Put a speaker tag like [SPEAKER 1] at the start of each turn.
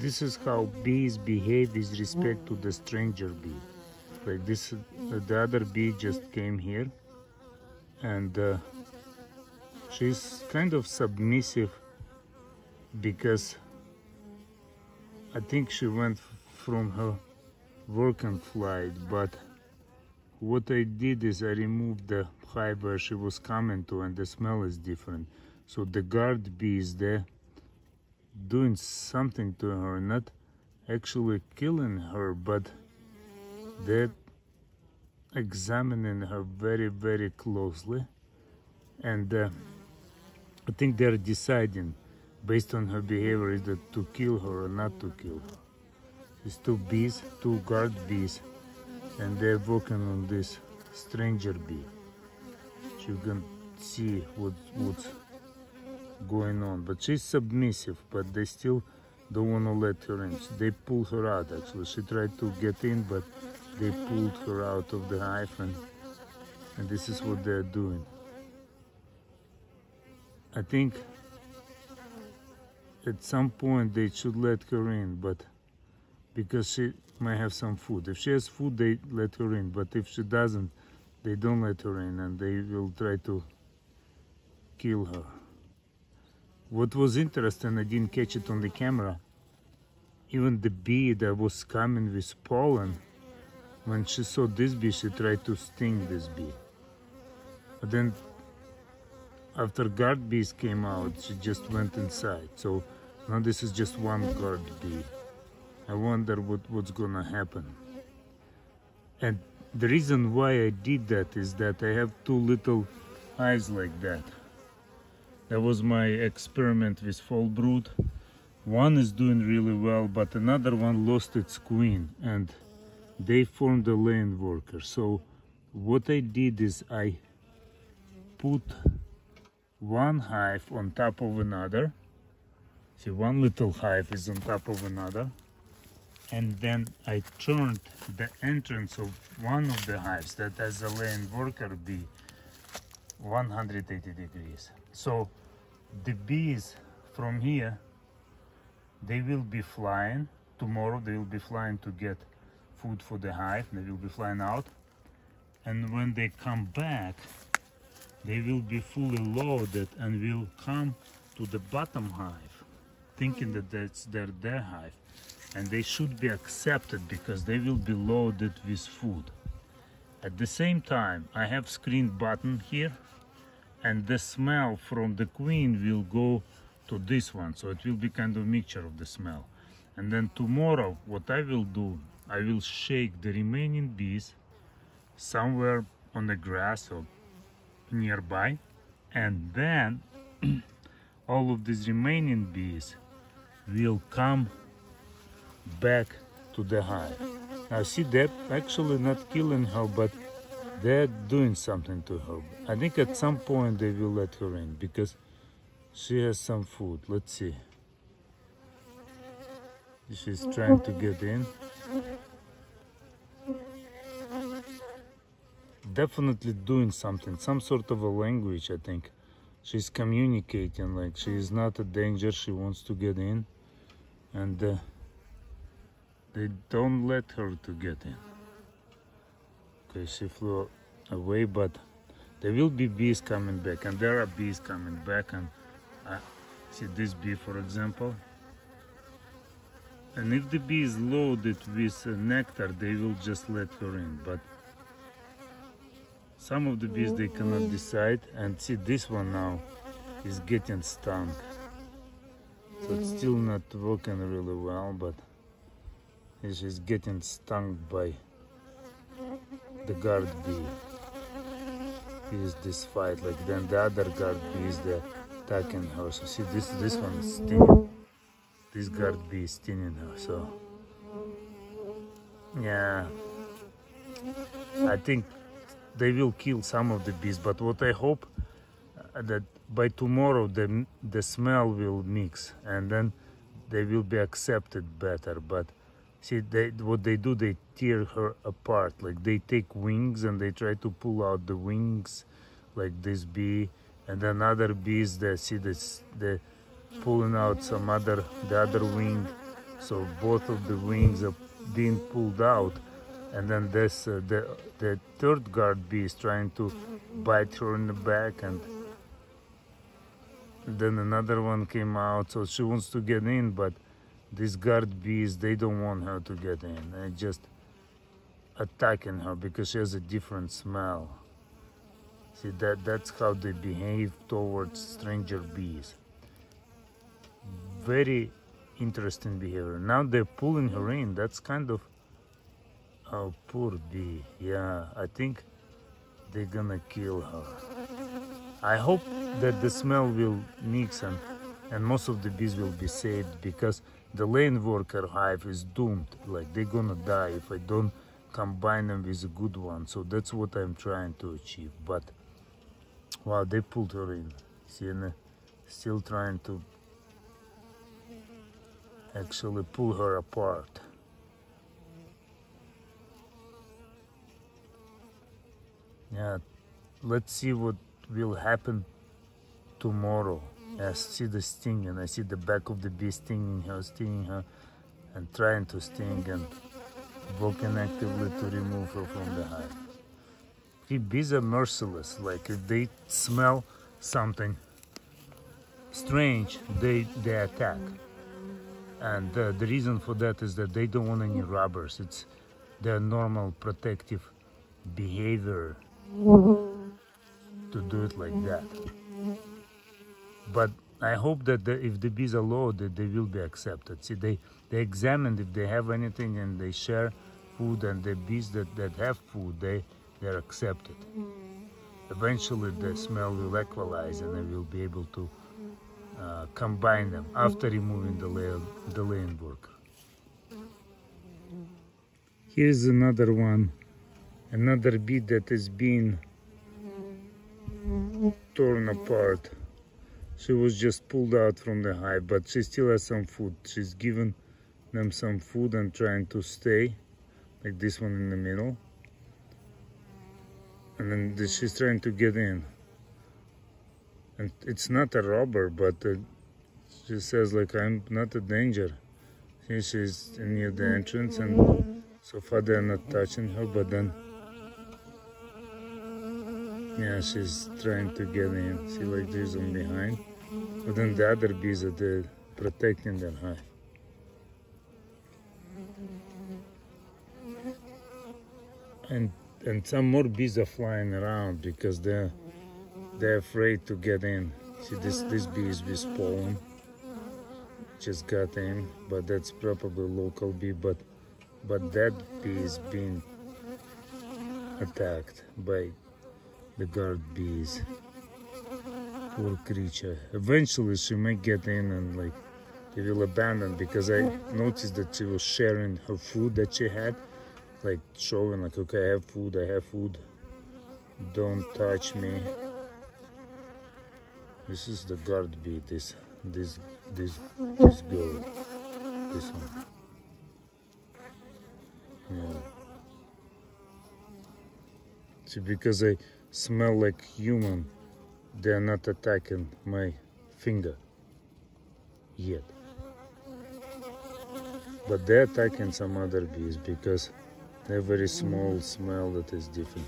[SPEAKER 1] this is how bees behave with respect to the stranger bee. Like this, the other bee just came here, and she's kind of submissive because I think she went from her work and flight. But what I did is I removed the hive where she was coming to, and the smell is different. So the guard bee is there doing something to her, not actually killing her, but they're examining her very, very closely. And I think they're deciding based on her behavior is that to kill her or not to kill her. It's two bees, two guard bees, and they're working on this stranger bee. You can see what's going on, but she's submissive, but they still don't want to let her in. They pull her out. Actually, she tried to get in, but they pulled her out of the hive, and this is what they're doing. I think at some point they should let her in, but because she might have some food. If she has food, they let her in, but if she doesn't, they don't let her in, and they will try to kill her. What was interesting, I didn't catch it on the camera, even the bee that was coming with pollen, when she saw this bee, she tried to sting this bee. But then, after guard bees came out, she just went inside. So now this is just one guard bee. I wonder what's gonna happen. And the reason why I did that is that I have two little hives like that. That was my experiment with fall brood. One is doing really well, but another one lost its queen, and they formed a lane worker. So what I did is I put one hive on top of another. See, one little hive is on top of another. And then I turned the entrance of one of the hives that has a lane worker bee 180 degrees. So the bees from here, they will be flying. Tomorrow they will be flying to get food for the hive. They will be flying out. And when they come back, they will be fully loaded and will come to the bottom hive, thinking that that's their hive. And they should be accepted because they will be loaded with food. At the same time, I have screen button here, and the smell from the queen will go to this one, so it will be kind of mixture of the smell. And then tomorrow, what I will do, I will shake the remaining bees somewhere on the grass or nearby, and then all of these remaining bees will come back to the hive. Now see, they're actually not killing her, but they're doing something to her. I think at some point they will let her in because she has some food. Let's see. She's trying to get in. Definitely doing something, some sort of a language, I think. She's communicating, like she is not a danger, she wants to get in. And they don't let her to get in. Okay, she flew away, but there will be bees coming back, and there are bees coming back. And see this bee, for example. And if the bee is loaded with nectar, they will just let her in. But some of the bees, they cannot decide. And see, this one now is getting stung. So it's still not working really well, but she's getting stung by the guard bee. Here's this fight, like then the other guard bee is there attacking her. So see, this one is stinging. This guard bee is stinging her. So yeah, I think they will kill some of the bees. But what I hope that by tomorrow the smell will mix, and then they will be accepted better. But see, what they do, they tear her apart. Like they take wings and they try to pull out the wings, like this bee, and then other bees, they see this, they pulling out the other wing. so both of the wings are being pulled out, and then this the third guard bee is trying to bite her in the back, and then another one came out, so she wants to get in, but these guard bees, they don't want her to get in. They're just attacking her because she has a different smell. See, that's how they behave towards stranger bees. Very interesting behavior. Now they're pulling her in. That's kind of, oh, poor bee. Yeah, I think they're gonna kill her. I hope that the smell will mix and most of the bees will be saved, because the lane worker hive is doomed. Like, they're gonna die if I don't combine them with a good one. So that's what I'm trying to achieve. But wow, they pulled her in. See, and still trying to actually pull her apart. Yeah, let's see what will happen tomorrow. I see the sting, and I see the back of the bee stinging her, and trying to sting, and working actively to remove her from the hive. The bees are merciless. Like, if they smell something strange, they attack. And the reason for that is that they don't want any robbers. It's their normal protective behavior to do it like that. But I hope that if the bees are loaded, they will be accepted. See, they examine if they have anything, and they share food, and the bees that have food, they're accepted. Eventually the smell will equalize, and they will be able to combine them after removing the lane worker. Here's another one, another bee that is being torn apart. She was just pulled out from the hive, but she still has some food. She's given them some food and trying to stay, like this one in the middle. And then she's trying to get in. And it's not a robber, but she says, like, I'm not a danger. See, she's near the entrance, and so far they're not touching her, but then, yeah, she's trying to get in. See, like, there's one behind. But then the other bees are there protecting their hive. And some more bees are flying around because they're afraid to get in. See, this bee is with pollen. Just got in, but that's probably a local bee. But that bee is being attacked by the guard bees. Poor creature. Eventually she may get in, and like, they will abandon, because I noticed that she was sharing her food that she had, like showing, like, okay, I have food, don't touch me. This is the guard bee, this girl, this one. Yeah. See, because I smell like human, they are not attacking my finger yet. But they're attacking some other bees because they have very small smell that is different.